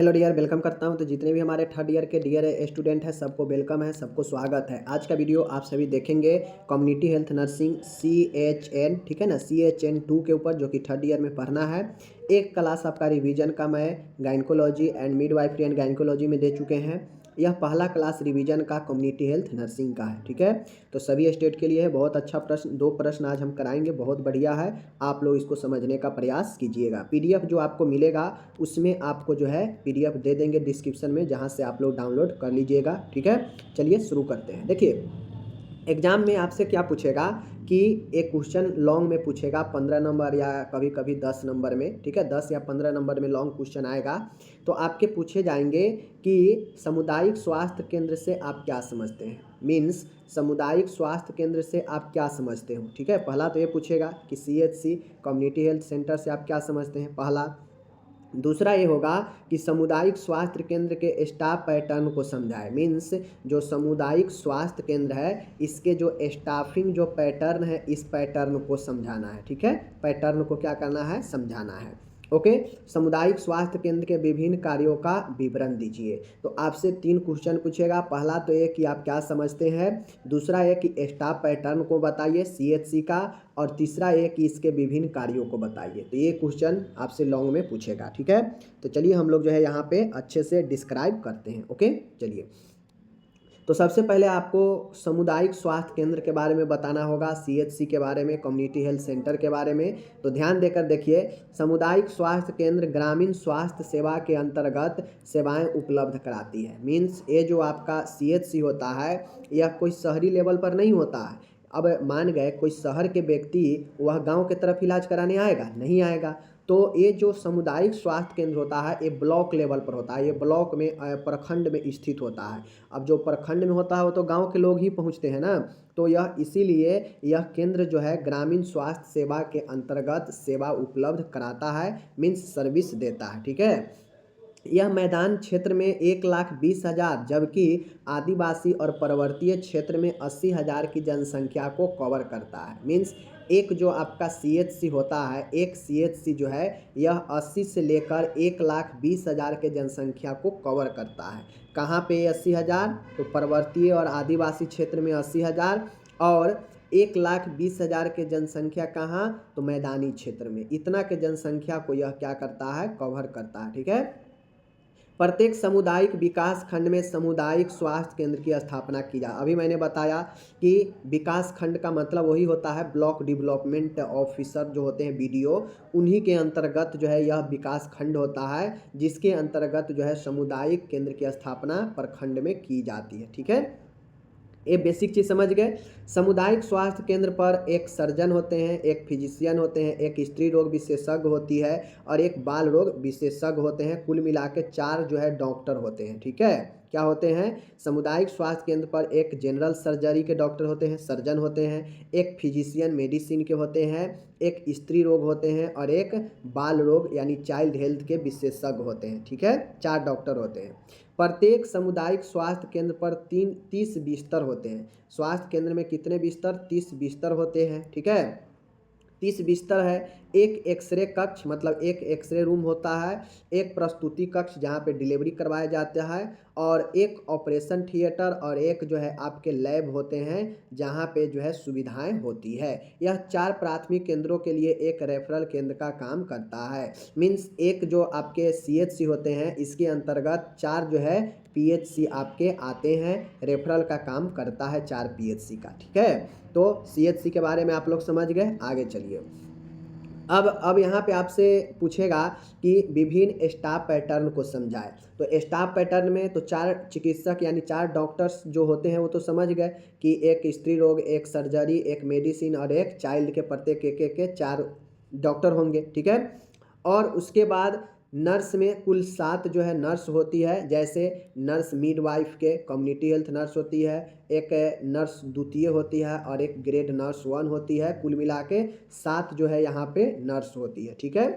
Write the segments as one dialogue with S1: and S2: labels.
S1: Hello dear, welcome करता हूं। तो जितने भी हमारे थर्ड ईयर के डियर स्टूडेंट हैं सबको वेलकम है, सबको स्वागत है। आज का वीडियो आप सभी देखेंगे कम्युनिटी हेल्थ नर्सिंग CHN, ठीक है ना, CHN 2 के ऊपर, जो कि थर्ड ईयर में पढ़ना है। एक क्लास आपका रिवीजन का मैं gynaecology and midwifery and gynaecology में दे चुके हैं। यह पहला क्लास रिवीजन का कम्युनिटी हेल्थ नर्सिंग का है, ठीक है। तो सभी स्टेट के लिए है। बहुत अच्छा प्रश्न, 2 प्रश्न आज हम कराएंगे, बहुत बढ़िया है। आप लोग इसको समझने का प्रयास कीजिएगा। PDF जो आपको मिलेगा उसमें आपको जो है PDF दे देंगे डिस्क्रिप्शन में, जहां से आप लोग डाउनलोड कर लीजिएगा, ठीक है। चलिए शुरू करते हैं। देखिए, एग्जाम में आपसे क्या पूछेगा कि एक क्वेश्चन लॉन्ग में पूछेगा 15 नंबर या कभी कभी 10 नंबर में, ठीक है। 10 या 15 नंबर में लॉन्ग क्वेश्चन आएगा। तो आपके पूछे जाएंगे कि सामुदायिक स्वास्थ्य केंद्र से आप क्या समझते हैं। मीन्स सामुदायिक स्वास्थ्य केंद्र से आप क्या समझते हो, ठीक है। पहला तो ये पूछेगा कि CHC कम्युनिटी हेल्थ सेंटर से आप क्या समझते हैं, पहला। दूसरा ये होगा कि सामुदायिक स्वास्थ्य केंद्र के स्टाफ पैटर्न को समझाए। मीन्स जो सामुदायिक स्वास्थ्य केंद्र है इसके जो स्टाफिंग जो पैटर्न है, इस पैटर्न को समझाना है, ठीक है। पैटर्न को क्या करना है, समझाना है। ओके। सामुदायिक स्वास्थ्य केंद्र के विभिन्न कार्यों का विवरण दीजिए। तो आपसे 3 क्वेश्चन पूछेगा। पहला तो ये कि आप क्या समझते हैं, दूसरा ये कि स्टाफ पैटर्न को बताइए CHC का, और तीसरा ये कि इसके विभिन्न कार्यों को बताइए। तो ये क्वेश्चन आपसे लॉन्ग में पूछेगा, ठीक है। तो चलिए हम लोग जो है यहाँ पे अच्छे से डिस्क्राइब करते हैं। ओके, चलिए। तो सबसे पहले आपको सामुदायिक स्वास्थ्य केंद्र के बारे में बताना होगा, CHC के बारे में, कम्युनिटी हेल्थ सेंटर के बारे में। तो ध्यान देकर देखिए, सामुदायिक स्वास्थ्य केंद्र ग्रामीण स्वास्थ्य सेवा के अंतर्गत सेवाएं उपलब्ध कराती है। मीन्स ये जो आपका CHC होता है यह कोई शहरी लेवल पर नहीं होता है। अब मान गए कोई शहर के व्यक्ति वह गांव के तरफ इलाज कराने आएगा, नहीं आएगा। तो ये जो सामुदायिक स्वास्थ्य केंद्र होता है ये ब्लॉक लेवल पर होता है। ये ब्लॉक में प्रखंड में स्थित होता है। अब जो प्रखंड में होता है वो तो गांव के लोग ही पहुंचते हैं ना। तो यह इसीलिए यह केंद्र जो है ग्रामीण स्वास्थ्य सेवा के अंतर्गत सेवा उपलब्ध कराता है, मीन्स सर्विस देता है, ठीक है। यह मैदान क्षेत्र में 1,20,000 जबकि आदिवासी और पर्वतीय क्षेत्र में 80,000 की जनसंख्या को कवर करता है। मीन्स एक जो आपका CHC होता है, एक CHC जो है यह 80 से लेकर 1,20,000 के जनसंख्या को कवर करता है। कहाँ पे 80,000, तो पर्वतीय और आदिवासी क्षेत्र में 80,000, और 1,20,000 के जनसंख्या कहाँ, तो मैदानी क्षेत्र में। इतना के जनसंख्या को यह क्या करता है, कवर करता है, ठीक है। प्रत्येक सामुदायिक विकास खंड में सामुदायिक स्वास्थ्य केंद्र की स्थापना की जाए। अभी मैंने बताया कि विकास खंड का मतलब वही होता है ब्लॉक डेवलपमेंट ऑफिसर जो होते हैं, BDO, उन्हीं के अंतर्गत जो है यह विकास खंड होता है, जिसके अंतर्गत जो है सामुदायिक केंद्र की स्थापना प्रखंड में की जाती है, ठीक है। ये बेसिक चीज़ समझ गए। सामुदायिक स्वास्थ्य केंद्र पर एक सर्जन होते हैं, एक फिजिशियन होते हैं, एक स्त्री रोग विशेषज्ञ होती है, और एक बाल रोग विशेषज्ञ होते हैं। कुल मिला के 4 जो है डॉक्टर होते हैं, ठीक है। क्या होते हैं, सामुदायिक स्वास्थ्य केंद्र पर एक जनरल सर्जरी के डॉक्टर होते हैं, सर्जन होते हैं, एक फिजिशियन मेडिसिन के होते हैं, एक स्त्री रोग होते हैं, और एक बाल रोग यानी चाइल्ड हेल्थ के विशेषज्ञ होते हैं, ठीक है। 4 डॉक्टर होते हैं। प्रत्येक सामुदायिक स्वास्थ्य केंद्र पर 30 बिस्तर होते हैं। स्वास्थ्य केंद्र में कितने बिस्तर, 30 बिस्तर होते हैं, ठीक है। 30 बिस्तर है। एक एक्सरे कक्ष, मतलब एक एक्सरे रूम होता है, एक प्रस्तुति कक्ष जहाँ पे डिलीवरी करवाया जाता है, और एक ऑपरेशन थिएटर, और एक जो है आपके लैब होते हैं जहाँ पे जो है सुविधाएं होती है। यह 4 प्राथमिक केंद्रों के लिए एक रेफरल केंद्र का काम करता है। मीन्स एक जो आपके CHC होते हैं इसके अंतर्गत 4 जो है PHC आपके आते हैं, रेफरल का काम करता है 4 PHC का, ठीक है। तो CHC के बारे में आप लोग समझ गए। आगे चलिए। अब यहाँ पे आपसे पूछेगा कि विभिन्न स्टाफ पैटर्न को समझाए। तो स्टाफ पैटर्न में तो 4 चिकित्सक यानी 4 डॉक्टर्स जो होते हैं वो तो समझ गए कि एक स्त्री रोग, एक सर्जरी, एक मेडिसिन, और एक चाइल्ड के प्रत्येक एक के 4 डॉक्टर होंगे, ठीक है। और उसके बाद नर्स में कुल 7 जो है नर्स होती है। जैसे नर्स मिडवाइफ के कम्युनिटी हेल्थ नर्स होती है, एक नर्स द्वितीय होती है, और एक ग्रेड नर्स 1 होती है। कुल मिला के 7 जो है यहाँ पे नर्स होती है, ठीक है।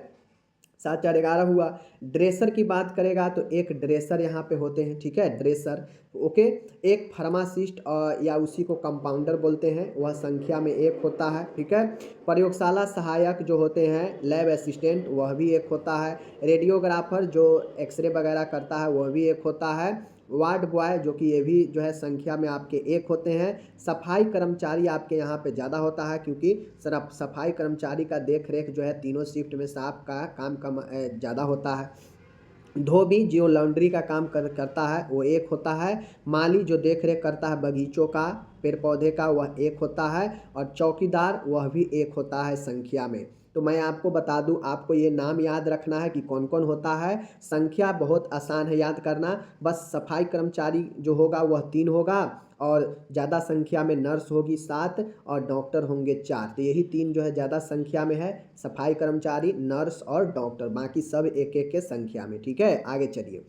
S1: 7 4 11 हुआ। ड्रेसर की बात करेगा तो एक ड्रेसर यहाँ पे होते हैं, ठीक है, ड्रेसर। ओके, एक फार्मासिस्ट या उसी को कंपाउंडर बोलते हैं, वह संख्या में एक होता है, ठीक है। प्रयोगशाला सहायक जो होते हैं, लैब असिस्टेंट, वह भी एक होता है। रेडियोग्राफर जो एक्सरे वगैरह करता है वह भी एक होता है। वार्ड बॉय जो कि ये भी जो है संख्या में आपके एक होते हैं। सफाई कर्मचारी आपके यहाँ पे ज़्यादा होता है, क्योंकि सर सफाई कर्मचारी का देख रेख जो है तीनों शिफ्ट में साफ का काम कम ज़्यादा होता है। धोबी जो लॉन्ड्री का काम करता है वो एक होता है। माली जो देख रेख करता है बगीचों का, पेड़ पौधे का, वह एक होता है। और चौकीदार वह भी एक होता है संख्या में। तो मैं आपको बता दूं, आपको ये नाम याद रखना है कि कौन कौन होता है। संख्या बहुत आसान है याद करना, बस सफाई कर्मचारी जो होगा वह 3 होगा, और ज़्यादा संख्या में नर्स होगी 7, और डॉक्टर होंगे 4। तो यही 3 जो है ज़्यादा संख्या में है, सफाई कर्मचारी, नर्स और डॉक्टर, बाकी सब एक एक के संख्या में, ठीक है। आगे चलिए,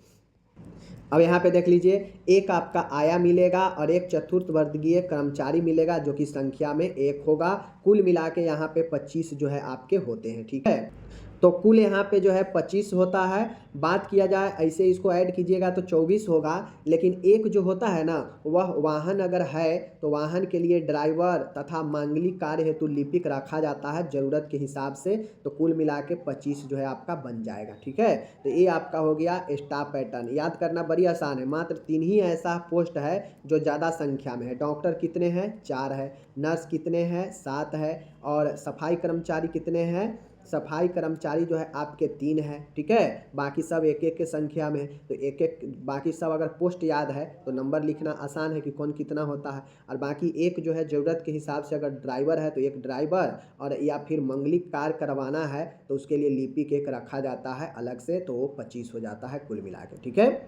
S1: अब यहाँ पे देख लीजिए, एक आपका आया मिलेगा और एक चतुर्थ वर्गीय कर्मचारी मिलेगा जो कि संख्या में एक होगा। कुल मिला के यहाँ पे 25 जो है आपके होते हैं, ठीक है। तो कुल यहाँ पे जो है 25 होता है। बात किया जाए ऐसे इसको ऐड कीजिएगा तो 24 होगा, लेकिन एक जो होता है ना, वह वाहन अगर है तो वाहन के लिए ड्राइवर तथा मांगलिक कार्य हेतु लिपिक रखा जाता है ज़रूरत के हिसाब से। तो कुल मिला के 25 जो है आपका बन जाएगा, ठीक है। तो ये आपका हो गया स्टाफ पैटर्न। याद करना बड़ी आसान है, मात्र 3 ही ऐसा पोस्ट है जो ज़्यादा संख्या में है। डॉक्टर कितने हैं? 4 है। नर्स कितने हैं? 7 है। और सफाई कर्मचारी कितने हैं? सफाई कर्मचारी जो है आपके 3 है, ठीक है। बाकी सब एक एक के संख्या में है। तो एक एक बाकी सब अगर पोस्ट याद है तो नंबर लिखना आसान है कि कौन कितना होता है। और बाकी एक जो है ज़रूरत के हिसाब से, अगर ड्राइवर है तो एक ड्राइवर, और या फिर मंगलिक कार्य करवाना है तो उसके लिए लिपिक एक रखा जाता है अलग से, तो वो 25 हो जाता है कुल मिला के, ठीक है।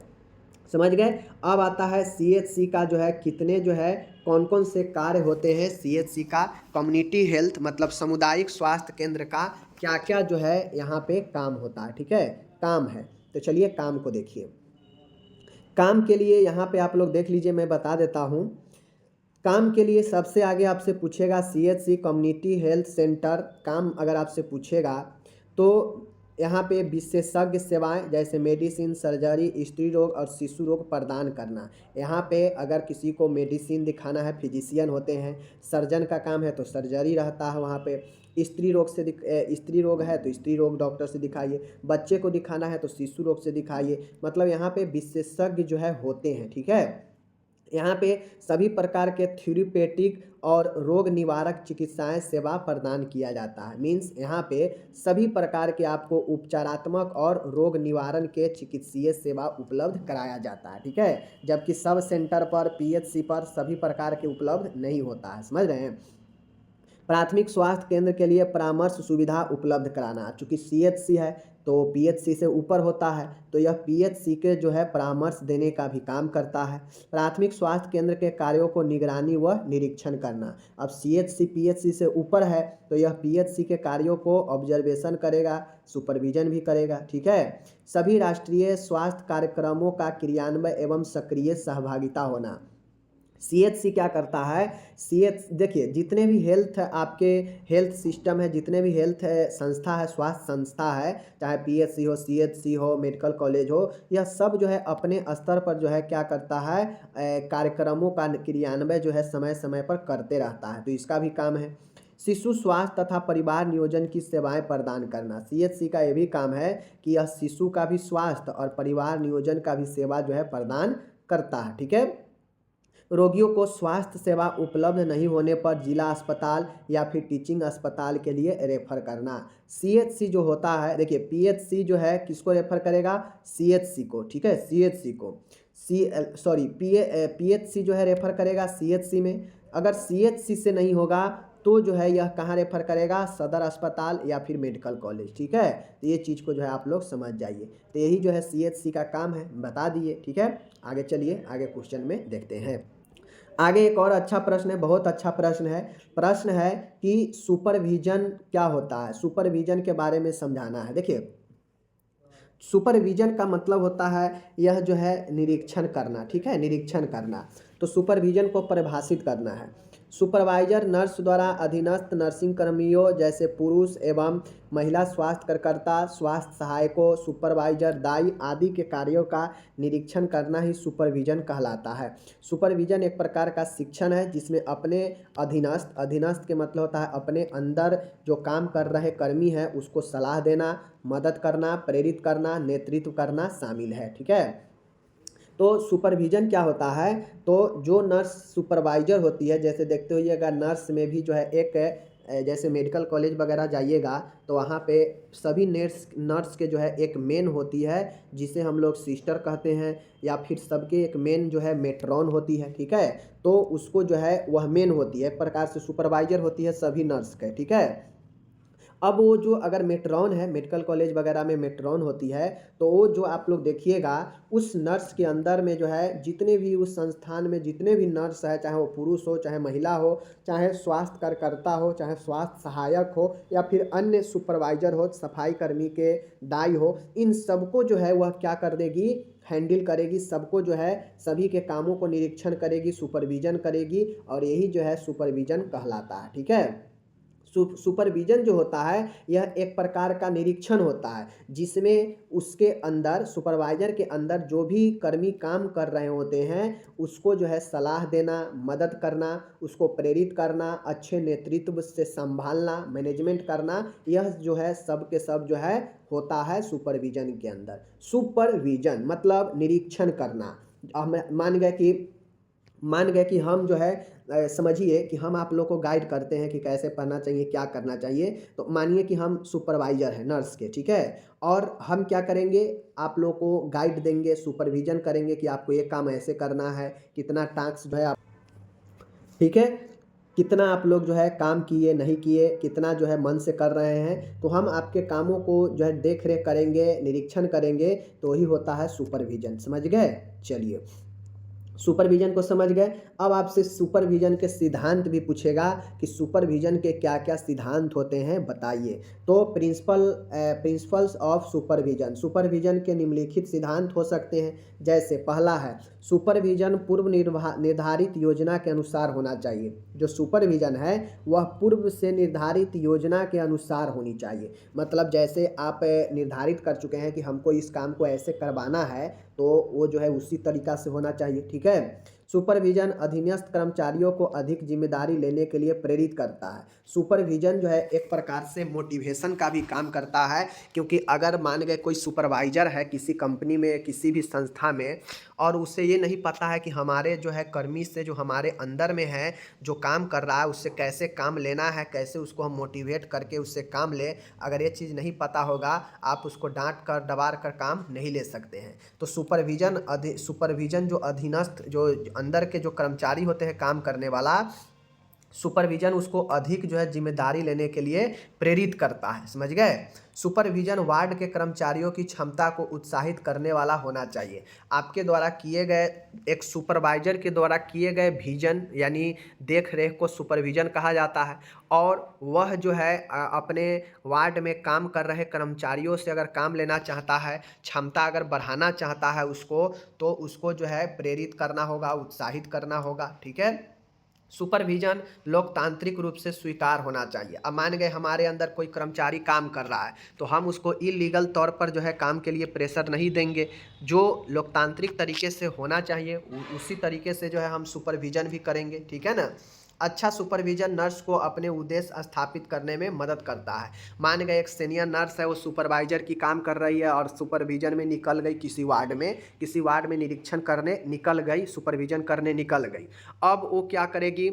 S1: समझ गए। अब आता है CHC का जो है कितने जो है कौन कौन से कार्य होते हैं। CHC का कम्युनिटी हेल्थ मतलब सामुदायिक स्वास्थ्य केंद्र का क्या क्या जो है यहाँ पे काम होता है, ठीक है, काम है। तो चलिए काम को देखिए। काम के लिए यहाँ पे आप लोग देख लीजिए, मैं बता देता हूँ। काम के लिए सबसे आगे आपसे पूछेगा CHC कम्युनिटी हेल्थ सेंटर। काम अगर आपसे पूछेगा तो यहाँ पे विशेषज्ञ सेवाएं जैसे मेडिसिन, सर्जरी, स्त्री रोग और शिशु रोग प्रदान करना। यहाँ पे अगर किसी को मेडिसिन दिखाना है, फिजिशियन होते हैं। सर्जन का काम है तो सर्जरी रहता है वहाँ पे। स्त्री रोग से स्त्री रोग है तो स्त्री रोग डॉक्टर से दिखाइए। बच्चे को दिखाना है तो शिशु रोग से दिखाइए। मतलब यहाँ पे विशेषज्ञ जो है होते हैं, ठीक है। यहाँ पे सभी प्रकार के थ्योरेपेटिक और रोग निवारक चिकित्साएं सेवा प्रदान किया जाता है। मीन्स यहाँ पे सभी प्रकार के आपको उपचारात्मक और रोग निवारण के चिकित्सीय सेवा उपलब्ध कराया जाता है, ठीक है। जबकि सब सेंटर पर, PHC पर सभी प्रकार के उपलब्ध नहीं होता है, समझ रहे हैं। प्राथमिक स्वास्थ्य केंद्र के लिए परामर्श सुविधा उपलब्ध कराना। चूँकि CHC है तो PHC से ऊपर होता है, तो यह PHC के जो है परामर्श देने का भी काम करता है। प्राथमिक स्वास्थ्य केंद्र के कार्यों को निगरानी व निरीक्षण करना। अब CHC PHC से ऊपर है तो यह PHC के कार्यों को ऑब्जर्वेशन करेगा, सुपरविजन भी करेगा, ठीक है। सभी राष्ट्रीय स्वास्थ्य कार्यक्रमों का क्रियान्वयन एवं सक्रिय सहभागिता होना। CHC क्या करता है? देखिए, जितने भी हेल्थ आपके हेल्थ सिस्टम है, जितने भी हेल्थ संस्था है, स्वास्थ्य संस्था है, चाहे PHC हो, CHC हो, मेडिकल कॉलेज हो, यह सब जो है अपने स्तर पर जो है क्या करता है, कार्यक्रमों का क्रियान्वयन जो है समय समय पर करते रहता है। तो इसका भी काम है। शिशु स्वास्थ्य तथा परिवार नियोजन की सेवाएं प्रदान करना। CHC का ये भी काम है कि यह शिशु का भी स्वास्थ्य और परिवार नियोजन का भी सेवा जो है प्रदान करता है, ठीक है। रोगियों को स्वास्थ्य सेवा उपलब्ध नहीं होने पर जिला अस्पताल या फिर टीचिंग अस्पताल के लिए रेफर करना। CHC जो होता है, देखिए PHC जो है किसको रेफर करेगा? CHC को, ठीक है, CHC को PHC जो है रेफर करेगा CHC में। अगर CHC से नहीं होगा तो जो है यह कहाँ रेफर करेगा? सदर अस्पताल या फिर मेडिकल कॉलेज, ठीक है। तो ये चीज़ को जो है आप लोग समझ जाइए। तो यही जो है CHC का काम है, बता दिए, ठीक है। आगे चलिए, आगे क्वेश्चन में देखते हैं। आगे एक और अच्छा प्रश्न है, बहुत अच्छा प्रश्न है कि सुपरविजन क्या होता है। सुपरविजन के बारे में समझाना है। देखिए, सुपरविजन का मतलब होता है यह जो है निरीक्षण करना, ठीक है, निरीक्षण करना। तो सुपरविजन को परिभाषित करना है। सुपरवाइजर नर्स द्वारा अधीनस्थ नर्सिंग कर्मियों जैसे पुरुष एवं महिला स्वास्थ्य कार्यकर्ता, स्वास्थ्य सहायकों, सुपरवाइजर, दाई आदि के कार्यों का निरीक्षण करना ही सुपरविजन कहलाता है। सुपरविजन एक प्रकार का शिक्षण है जिसमें अपने अधीनस्थ के मतलब होता है अपने अंदर जो काम कर रहे कर्मी हैं उसको सलाह देना, मदद करना, प्रेरित करना, नेतृत्व करना शामिल है। ठीक है, तो सुपरविजन क्या होता है, तो जो नर्स सुपरवाइजर होती है, जैसे देखते होइएगा नर्स में भी जो है एक जैसे मेडिकल कॉलेज वगैरह जाइएगा तो वहाँ पे सभी नर्स के जो है एक मेन होती है जिसे हम लोग सिस्टर कहते हैं, या फिर सबके एक मेन जो है मेट्रॉन होती है। ठीक है, तो उसको जो है वह मेन होती है, एक प्रकार से सुपरवाइजर होती है सभी नर्स के। ठीक है, अब वो जो अगर मेट्रॉन है, मेडिकल कॉलेज वगैरह में मेट्रॉन होती है, तो वो जो आप लोग देखिएगा उस नर्स के अंदर में जो है जितने भी उस संस्थान में जितने भी नर्स है, चाहे वो पुरुष हो, चाहे महिला हो, चाहे स्वास्थ्य कार्यकर्ता हो, चाहे स्वास्थ्य सहायक हो, या फिर अन्य सुपरवाइजर हो, सफाई कर्मी के दाई हो, इन सबको जो है वह क्या कर देगी, हैंडल करेगी, सबको जो है सभी के कामों को निरीक्षण करेगी, सुपरविजन करेगी, और यही जो है सुपरविजन कहलाता है। ठीक है, सुपरविजन जो होता है यह एक प्रकार का निरीक्षण होता है जिसमें उसके अंदर सुपरवाइजर के अंदर जो भी कर्मी काम कर रहे होते हैं उसको जो है सलाह देना, मदद करना, उसको प्रेरित करना, अच्छे नेतृत्व से संभालना, मैनेजमेंट करना, यह जो है सब के सब जो है होता है सुपरविजन के अंदर। सुपरविजन मतलब निरीक्षण करना। हम मान गए कि हम जो है समझिए कि हम आप लोग को गाइड करते हैं कि कैसे पढ़ना चाहिए, क्या करना चाहिए। तो मानिए कि हम सुपरवाइजर हैं नर्स के, ठीक है, और हम क्या करेंगे, आप लोग को गाइड देंगे, सुपरविजन करेंगे कि आपको ये काम ऐसे करना है, कितना टास्क जो है आप, ठीक है, कितना आप लोग जो है काम किए नहीं किए, कितना जो है मन से कर रहे हैं, तो हम आपके कामों को जो है देख रेख करेंगे, निरीक्षण करेंगे, तो वही होता है सुपरविजन। समझ गए? चलिए, सुपरविजन को समझ गए। अब आपसे सुपरविजन के सिद्धांत भी पूछेगा कि सुपरविजन के क्या क्या सिद्धांत होते हैं बताइए। तो प्रिंसिपल्स ऑफ सुपरविजन, सुपरविजन के निम्नलिखित सिद्धांत हो सकते हैं। जैसे पहला है, सुपरविजन पूर्व निर्धारित योजना के अनुसार होना चाहिए। जो सुपरविजन है वह पूर्व से निर्धारित योजना के अनुसार होनी चाहिए। मतलब जैसे आप निर्धारित कर चुके हैं कि हमको इस काम को ऐसे करवाना है, तो वो जो है उसी तरीका से होना चाहिए। ठीक है, सुपरविजन अधीनस्थ कर्मचारियों को अधिक जिम्मेदारी लेने के लिए प्रेरित करता है। सुपरविजन जो है एक प्रकार से मोटिवेशन का भी काम करता है, क्योंकि अगर मान गए कोई सुपरवाइजर है किसी कंपनी में, किसी भी संस्था में, और उसे ये नहीं पता है कि हमारे जो है कर्मी से जो हमारे अंदर में है जो काम कर रहा है उससे कैसे काम लेना है, कैसे उसको हम मोटिवेट करके उससे काम ले, अगर ये चीज़ नहीं पता होगा आप उसको डांट कर दबाड़ कर काम नहीं ले सकते हैं। तो सुपरविजन जो अधीनस्थ जो अंदर के जो कर्मचारी होते हैं काम करने वाला, सुपरविजन उसको अधिक जो है जिम्मेदारी लेने के लिए प्रेरित करता है। समझ गए? सुपरविजन वार्ड के कर्मचारियों की क्षमता को उत्साहित करने वाला होना चाहिए। आपके द्वारा किए गए, एक सुपरवाइजर के द्वारा किए गए विजन यानी देख रेख को सुपरविजन कहा जाता है, और वह जो है अपने वार्ड में काम कर रहे कर्मचारियों से अगर काम लेना चाहता है, क्षमता अगर बढ़ाना चाहता है उसको, तो उसको जो है प्रेरित करना होगा, उत्साहित करना होगा। ठीक है, सुपरविजन लोकतांत्रिक रूप से स्वीकार होना चाहिए। अब मान गए हमारे अंदर कोई कर्मचारी काम कर रहा है, तो हम उसको इलीगल तौर पर जो है काम के लिए प्रेशर नहीं देंगे। जो लोकतांत्रिक तरीके से होना चाहिए उसी तरीके से जो है हम सुपरविजन भी करेंगे। ठीक है ना? अच्छा सुपरविजन नर्स को अपने उद्देश्य स्थापित करने में मदद करता है। मान गए एक सीनियर नर्स है, वो सुपरवाइजर की काम कर रही है और सुपरविजन में निकल गई, किसी वार्ड में निरीक्षण करने निकल गई, सुपरविजन करने निकल गई। अब वो क्या करेगी,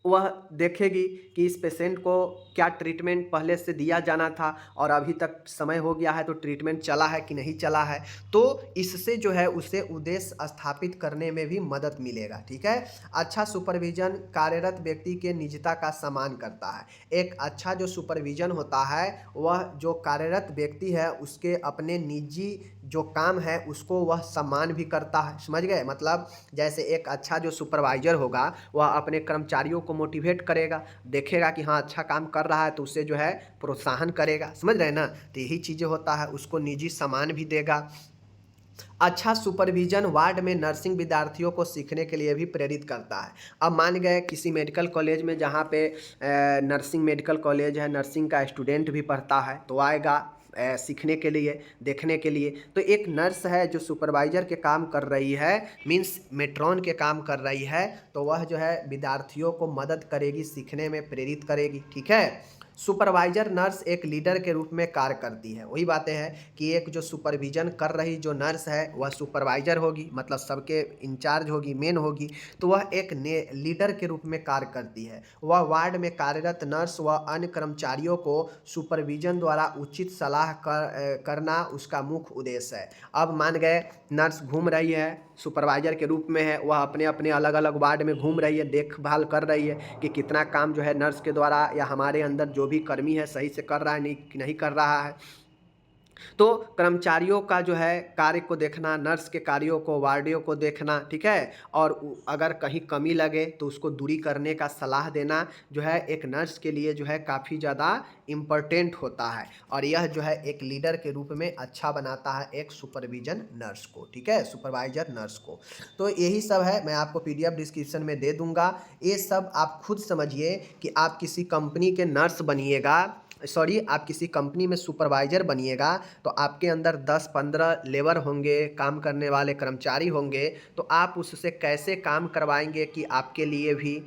S1: वह देखेगी कि इस पेशेंट को क्या ट्रीटमेंट पहले से दिया जाना था और अभी तक समय हो गया है तो ट्रीटमेंट चला है कि नहीं चला है। तो इससे जो है उसे उद्देश्य स्थापित करने में भी मदद मिलेगा। ठीक है, अच्छा सुपरविजन कार्यरत व्यक्ति के निजता का सम्मान करता है। एक अच्छा जो सुपरविजन होता है वह जो कार्यरत व्यक्ति है उसके अपने निजी जो काम है उसको वह सम्मान भी करता है। समझ गए? मतलब जैसे एक अच्छा जो सुपरवाइजर होगा वह अपने कर्मचारियों को मोटिवेट करेगा, देखेगा कि हाँ अच्छा काम कर रहा है तो उससे जो है प्रोत्साहन करेगा। समझ रहे हैं ना? तो यही चीज़ें होता है, उसको निजी सम्मान भी देगा। अच्छा सुपरविजन वार्ड में नर्सिंग विद्यार्थियों को सीखने के लिए भी प्रेरित करता है। अब मान गए किसी मेडिकल कॉलेज में जहाँ पे नर्सिंग मेडिकल कॉलेज है, नर्सिंग का स्टूडेंट भी पढ़ता है तो आएगा सीखने के लिए, देखने के लिए। तो एक नर्स है जो सुपरवाइजर के काम कर रही है, मीन्स मेट्रॉन के काम कर रही है, तो वह जो है विद्यार्थियों को मदद करेगी, सीखने में प्रेरित करेगी। ठीक है। सुपरवाइजर नर्स एक लीडर के रूप में कार्य करती है। वही बातें हैं कि एक जो सुपरविजन कर रही जो नर्स है वह सुपरवाइजर होगी, मतलब सबके इंचार्ज होगी, मेन होगी, तो वह एक लीडर के रूप में कार्य करती है। वह वार्ड में कार्यरत नर्स व अन्य कर्मचारियों को सुपरविजन द्वारा उचित सलाह करना उसका मुख्य उद्देश्य है। अब मान गए नर्स घूम रही है, सुपरवाइजर के रूप में है, वह अपने अपने अलग अलग वार्ड में घूम रही है, देखभाल कर रही है कि कितना काम जो है नर्स के द्वारा या हमारे अंदर जो भी कर्मी है सही से कर रहा है नहीं कर रहा है। तो कर्मचारियों का जो है कार्य को देखना, नर्स के कार्यों को, वार्डियों को देखना, ठीक है, और अगर कहीं कमी लगे तो उसको दूरी करने का सलाह देना जो है एक नर्स के लिए जो है काफ़ी ज़्यादा इम्पोर्टेंट होता है। और यह जो है एक लीडर के रूप में अच्छा बनाता है एक सुपरविजन नर्स को, ठीक है, सुपरवाइजर नर्स को। तो यही सब है, मैं आपको PDF डिस्क्रिप्शन में दे दूंगा। ये सब आप खुद समझिए कि आप किसी कंपनी के नर्स बनिएगा, सॉरी आप किसी कंपनी में सुपरवाइजर बनिएगा तो आपके अंदर 10-15 लेबर होंगे, काम करने वाले कर्मचारी होंगे, तो आप उससे कैसे काम करवाएंगे कि आपके लिए भी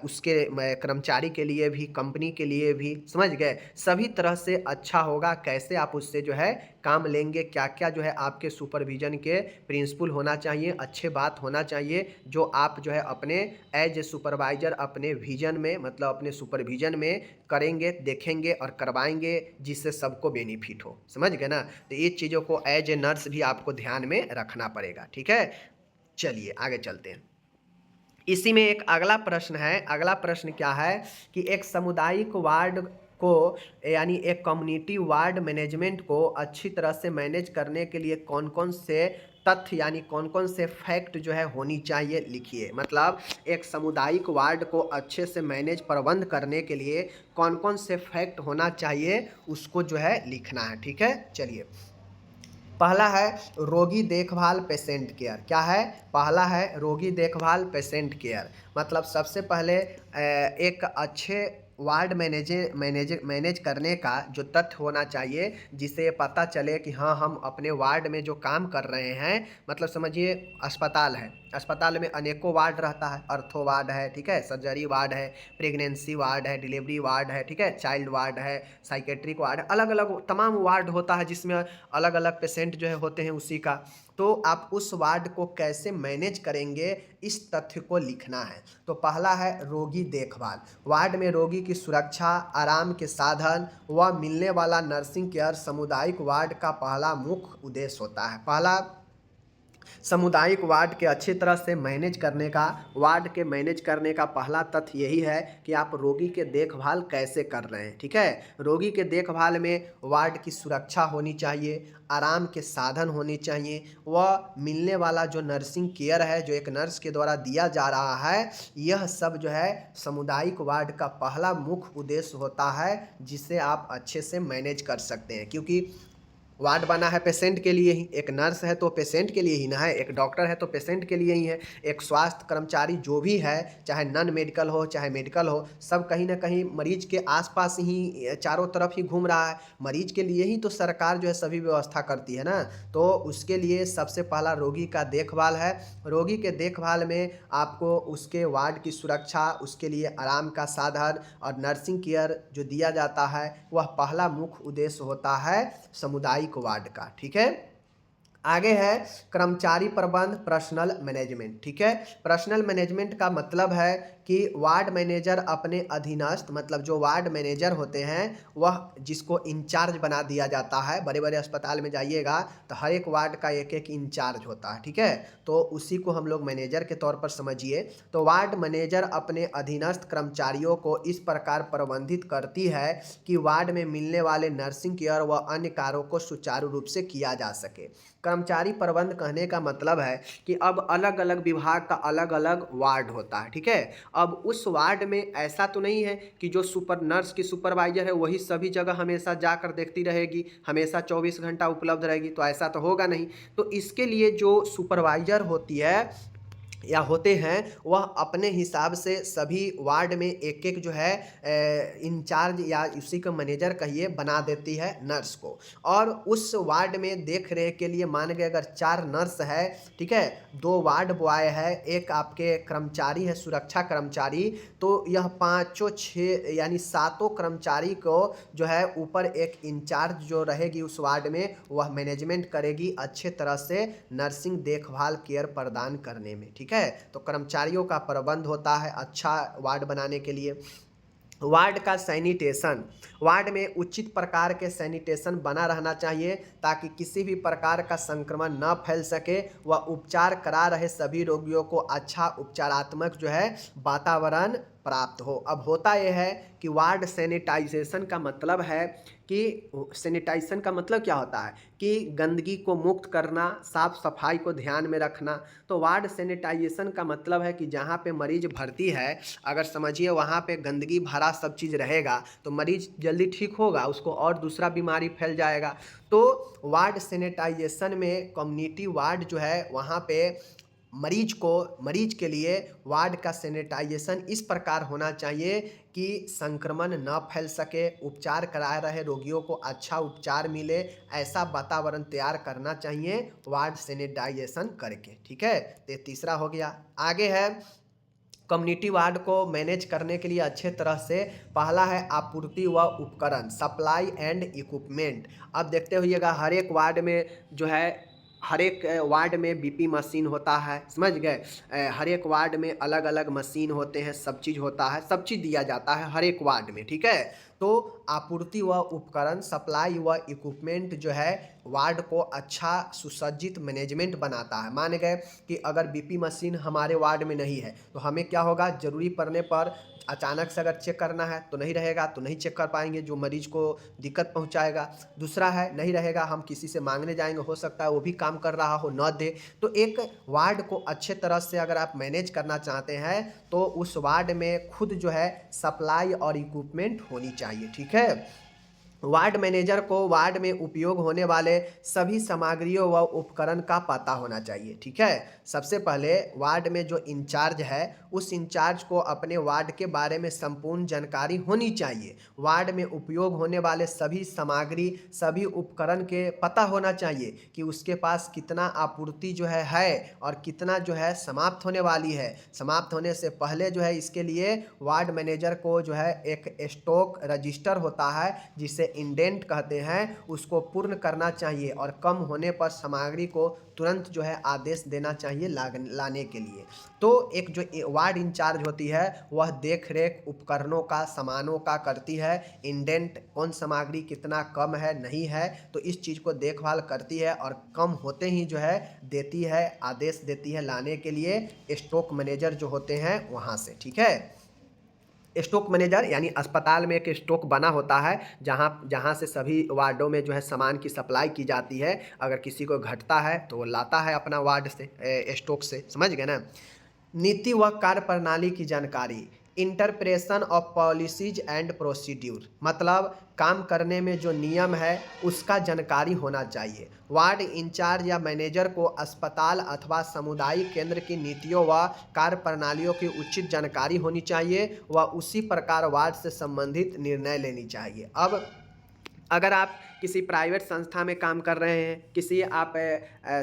S1: उसके कर्मचारी के लिए भी, कंपनी के लिए भी, समझ गए, सभी तरह से अच्छा होगा। कैसे आप उससे जो है काम लेंगे, क्या क्या जो है आपके सुपरविजन के प्रिंसिपल होना चाहिए, अच्छे बात होना चाहिए जो आप जो है अपने एज ए सुपरवाइजर अपने विजन में, मतलब अपने सुपरविजन में करेंगे, देखेंगे और करवाएंगे जिससे सबको बेनिफिट हो। समझ गए ना। तो ये चीज़ों को एज ए नर्स भी आपको ध्यान में रखना पड़ेगा। ठीक है, चलिए आगे चलते हैं। इसी में एक अगला प्रश्न है। अगला प्रश्न क्या है कि एक सामुदायिक वार्ड को यानी एक कम्युनिटी वार्ड मैनेजमेंट को अच्छी तरह से मैनेज करने के लिए कौन कौन से तथ्य यानी कौन कौन से फैक्ट जो है होनी चाहिए, लिखिए। मतलब एक सामुदायिक वार्ड को अच्छे से मैनेज प्रबंध करने के लिए कौन कौन से फैक्ट होना चाहिए उसको जो है लिखना है। ठीक है, चलिए। पहला है रोगी देखभाल पेशेंट केयर। क्या है? पहला है रोगी देखभाल पेशेंट केयर। मतलब सबसे पहले एक अच्छे वार्ड मैनेज करने का जो तथ्य होना चाहिए जिससे ये पता चले कि हाँ हम अपने वार्ड में जो काम कर रहे हैं, मतलब समझिए अस्पताल है, अस्पताल में अनेकों वार्ड रहता है, अर्थो वार्ड है, ठीक है, सर्जरी वार्ड है, प्रेगनेंसी वार्ड है, डिलीवरी वार्ड है, ठीक है, चाइल्ड वार्ड है, साइकेट्रिक वार्ड है, अलग अलग तमाम वार्ड होता है जिसमें अलग अलग पेशेंट जो है होते हैं उसी का। तो आप उस वार्ड को कैसे मैनेज करेंगे इस तथ्य को लिखना है। तो पहला है रोगी देखभाल। वार्ड में रोगी की सुरक्षा, आराम के साधन व मिलने वाला नर्सिंग केयर सामुदायिक वार्ड का पहला मुख्य उद्देश्य होता है। पहला सामुदायिक वार्ड के अच्छी तरह से मैनेज करने का, वार्ड के मैनेज करने का पहला तथ्य यही है कि आप रोगी के देखभाल कैसे कर रहे हैं। ठीक है, रोगी के देखभाल में वार्ड की सुरक्षा होनी चाहिए, आराम के साधन होने चाहिए, वह मिलने वाला जो नर्सिंग केयर है जो एक नर्स के द्वारा दिया जा रहा है, यह सब जो है सामुदायिक वार्ड का पहला मुख्य उद्देश्य होता है जिसे आप अच्छे से मैनेज कर सकते हैं। क्योंकि वार्ड बना है पेशेंट के लिए ही, एक नर्स है तो पेशेंट के लिए ही ना है, एक डॉक्टर है तो पेशेंट के लिए ही है, एक स्वास्थ्य कर्मचारी जो भी है चाहे नॉन मेडिकल हो चाहे मेडिकल हो, सब कहीं ना कहीं मरीज के आसपास ही चारों तरफ ही घूम रहा है। मरीज के लिए ही तो सरकार जो है सभी व्यवस्था करती है ना। तो उसके लिए सबसे पहला रोगी का देखभाल है। रोगी के देखभाल में आपको उसके वार्ड की सुरक्षा, उसके लिए आराम का साधन और नर्सिंग केयर जो दिया जाता है वह पहला मुख्य उद्देश्य होता है सामुदायिक वार्ड का। ठीक है, आगे है कर्मचारी प्रबंध, पर्सनल मैनेजमेंट। ठीक है, पर्सनल मैनेजमेंट का मतलब है कि वार्ड मैनेजर अपने अधीनस्थ, मतलब जो वार्ड मैनेजर होते हैं वह जिसको इंचार्ज बना दिया जाता है, बड़े बड़े अस्पताल में जाइएगा तो हर एक वार्ड का एक एक इंचार्ज होता है। ठीक है, तो उसी को हम लोग मैनेजर के तौर पर समझिए। तो वार्ड मैनेजर अपने अधीनस्थ कर्मचारियों को इस प्रकार प्रबंधित करती है कि वार्ड में मिलने वाले नर्सिंग केयर व अन्य कार्यों को सुचारू रूप से किया जा सके। कर्मचारी प्रबंध कहने का मतलब है कि अब अलग अलग विभाग का अलग अलग वार्ड होता है, ठीक है। अब उस वार्ड में ऐसा तो नहीं है कि जो सुपर नर्स की सुपरवाइजर है वही सभी जगह हमेशा जाकर देखती रहेगी, हमेशा 24 घंटा उपलब्ध रहेगी, तो ऐसा तो होगा नहीं। तो इसके लिए जो सुपरवाइजर होती है या होते हैं वह अपने हिसाब से सभी वार्ड में एक एक जो है इंचार्ज या उसी का मैनेजर कहिए बना देती है नर्स को। और उस वार्ड में देख रेख के लिए मान गए अगर 4 नर्स है, ठीक है, 2 वार्ड बॉय है, एक आपके कर्मचारी है सुरक्षा कर्मचारी, तो यह 5 6 यानी 7 कर्मचारी को जो है ऊपर एक इंचार्ज जो रहेगी उस वार्ड में वह मैनेजमेंट करेगी अच्छे तरह से नर्सिंग देखभाल केयर प्रदान करने में, ठीक है। तो कर्मचारियों का प्रबंध होता है अच्छा वार्ड बनाने के लिए। वार्ड का सैनिटेशन, वार्ड में उचित प्रकार के सैनिटेशन बना रहना चाहिए ताकि किसी भी प्रकार का संक्रमण न फैल सके व उपचार करा रहे सभी रोगियों को अच्छा उपचारात्मक जो है वातावरण प्राप्त हो। अब होता यह है कि वार्ड सैनिटाइजेशन का मतलब है कि सैनिटाइजेशन का मतलब क्या होता है कि गंदगी को मुक्त करना, साफ सफाई को ध्यान में रखना। तो वार्ड सैनिटाइजेशन का मतलब है कि जहाँ पे मरीज भर्ती है, अगर समझिए वहाँ पे गंदगी भरा सब चीज़ रहेगा तो मरीज जल्दी ठीक होगा, उसको और दूसरा बीमारी फैल जाएगा। तो वार्ड सैनिटाइजेशन में कम्युनिटी वार्ड जो है वहाँ पे मरीज के लिए वार्ड का सैनिटाइजेशन इस प्रकार होना चाहिए कि संक्रमण न फैल सके, उपचार करा रहे रोगियों को अच्छा उपचार मिले, ऐसा वातावरण तैयार करना चाहिए वार्ड सैनिटाइजेशन करके, ठीक है। तो तीसरा हो गया। आगे है कम्युनिटी वार्ड को मैनेज करने के लिए अच्छे तरह से, पहला है आपूर्ति व उपकरण, सप्लाई एंड इक्विपमेंट। अब देखते होइएगा हर एक वार्ड में जो है हर एक वार्ड में बीपी मशीन होता है, समझ गए, हर एक वार्ड में अलग अलग मशीन होते हैं, सब चीज़ होता है, सब चीज़ दिया जाता है हर एक वार्ड में, ठीक है। तो आपूर्ति व उपकरण, सप्लाई व इक्विपमेंट जो है वार्ड को अच्छा सुसज्जित मैनेजमेंट बनाता है। मान गए कि अगर बीपी मशीन हमारे वार्ड में नहीं है तो हमें क्या होगा, ज़रूरी पड़ने पर अचानक से अगर चेक करना है तो नहीं रहेगा, तो नहीं चेक कर पाएंगे, जो मरीज को दिक्कत पहुंचाएगा। दूसरा है नहीं रहेगा, हम किसी से मांगने जाएंगे, हो सकता है वो भी काम कर रहा हो न दे। तो एक वार्ड को अच्छे तरह से अगर आप मैनेज करना चाहते हैं तो उस वार्ड में खुद जो है सप्लाई और इक्विपमेंट होनी चाहिए, ठीक है। वार्ड मैनेजर को वार्ड में उपयोग होने वाले सभी सामग्रियों व उपकरण का पता होना चाहिए, ठीक है। सबसे पहले वार्ड में जो इंचार्ज है उस इंचार्ज को अपने वार्ड के बारे में संपूर्ण जानकारी होनी चाहिए। वार्ड में उपयोग होने वाले सभी सामग्री, सभी उपकरण के पता होना चाहिए कि उसके पास कितना आपूर्ति जो है और कितना जो है समाप्त होने वाली है। समाप्त होने से पहले जो है इसके लिए वार्ड मैनेजर को जो है एक स्टॉक रजिस्टर होता है जिसे इंडेंट कहते हैं, उसको पूर्ण करना चाहिए और कम होने पर सामग्री को तुरंत जो है आदेश देना चाहिए लाने के लिए। तो एक जो वार्ड इंचार्ज होती है वह देख रेख उपकरणों का, सामानों का करती है, इंडेंट कौन सामग्री कितना कम है नहीं है तो इस चीज़ को देखभाल करती है और कम होते ही जो है देती है, आदेश देती है लाने के लिए स्टॉक मैनेजर जो होते हैं वहाँ से, ठीक है। स्टॉक मैनेजर यानी अस्पताल में एक स्टॉक बना होता है जहाँ से सभी वार्डों में जो है सामान की सप्लाई की जाती है। अगर किसी को घटता है तो वो लाता है अपना वार्ड से स्टॉक से, समझ गए ना। नीति व कार्य प्रणाली की जानकारी, interpretation of policies and procedure, मतलब काम करने में जो नियम है उसका जानकारी होना चाहिए। वार्ड इंचार्ज या मैनेजर को अस्पताल अथवा सामुदायिक केंद्र की नीतियों व कार्य प्रणालियों की उचित जानकारी होनी चाहिए व उसी प्रकार वार्ड से संबंधित निर्णय लेनी चाहिए। अब अगर आप किसी प्राइवेट संस्था में काम कर रहे हैं, किसी आप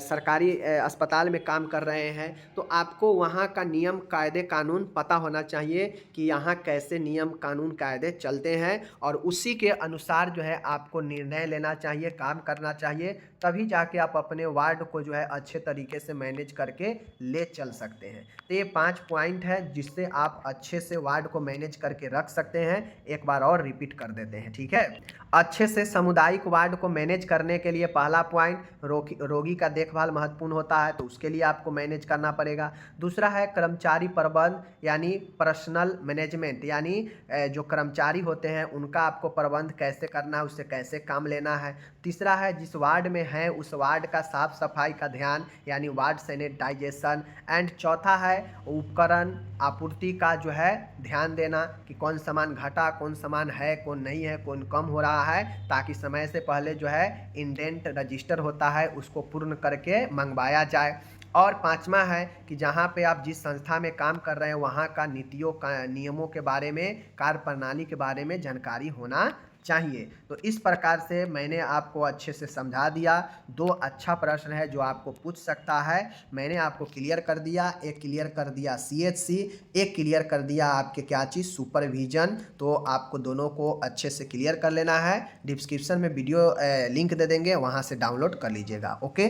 S1: सरकारी अस्पताल में काम कर रहे हैं तो आपको वहाँ का नियम कायदे कानून पता होना चाहिए कि यहाँ कैसे नियम कानून कायदे चलते हैं और उसी के अनुसार जो है आपको निर्णय लेना चाहिए, काम करना चाहिए, तभी जाके आप अपने वार्ड को जो है अच्छे तरीके से मैनेज करके ले चल सकते हैं। तो ये 5 पॉइंट है जिससे आप अच्छे से वार्ड को मैनेज करके रख सकते हैं। एक बार और रिपीट कर देते हैं, ठीक है। अच्छे से सामुदायिक वार्ड को मैनेज करने के लिए पहला पॉइंट रोगी का देखभाल महत्वपूर्ण होता है तो उसके लिए आपको मैनेज करना पड़ेगा। दूसरा है कर्मचारी प्रबंध यानी पर्सनल मैनेजमेंट, यानी जो कर्मचारी होते हैं उनका आपको प्रबंध कैसे करना है, उससे कैसे काम लेना है। तीसरा है जिस वार्ड में है उस वार्ड का साफ सफाई का ध्यान, यानी वार्ड सैनिटाइजेशन। एंड चौथा है उपकरण आपूर्ति का जो है ध्यान देना कि कौन सामान घटा, कौन सामान है, कौन नहीं है, कौन कम हो रहा है, ताकि समय से पहले जो है इंडेंट रजिस्टर होता है उसको पूर्ण करके मंगवाया जाए। और पांचवा है कि जहाँ पे आप जिस संस्था में काम कर रहे हैं वहाँ का नीतियों का नियमों के बारे में, कार्य प्रणाली के बारे में जानकारी होना चाहिए। तो इस प्रकार से मैंने आपको अच्छे से समझा दिया। 2 अच्छा प्रश्न है जो आपको पूछ सकता है, मैंने आपको क्लियर कर दिया। एक क्लियर कर दिया CHC, एक क्लियर कर दिया आपके क्या चीज़, सुपरविजन। तो आपको दोनों को अच्छे से क्लियर कर लेना है। डिस्क्रिप्शन में वीडियो लिंक दे देंगे, वहाँ से डाउनलोड कर लीजिएगा। ओके।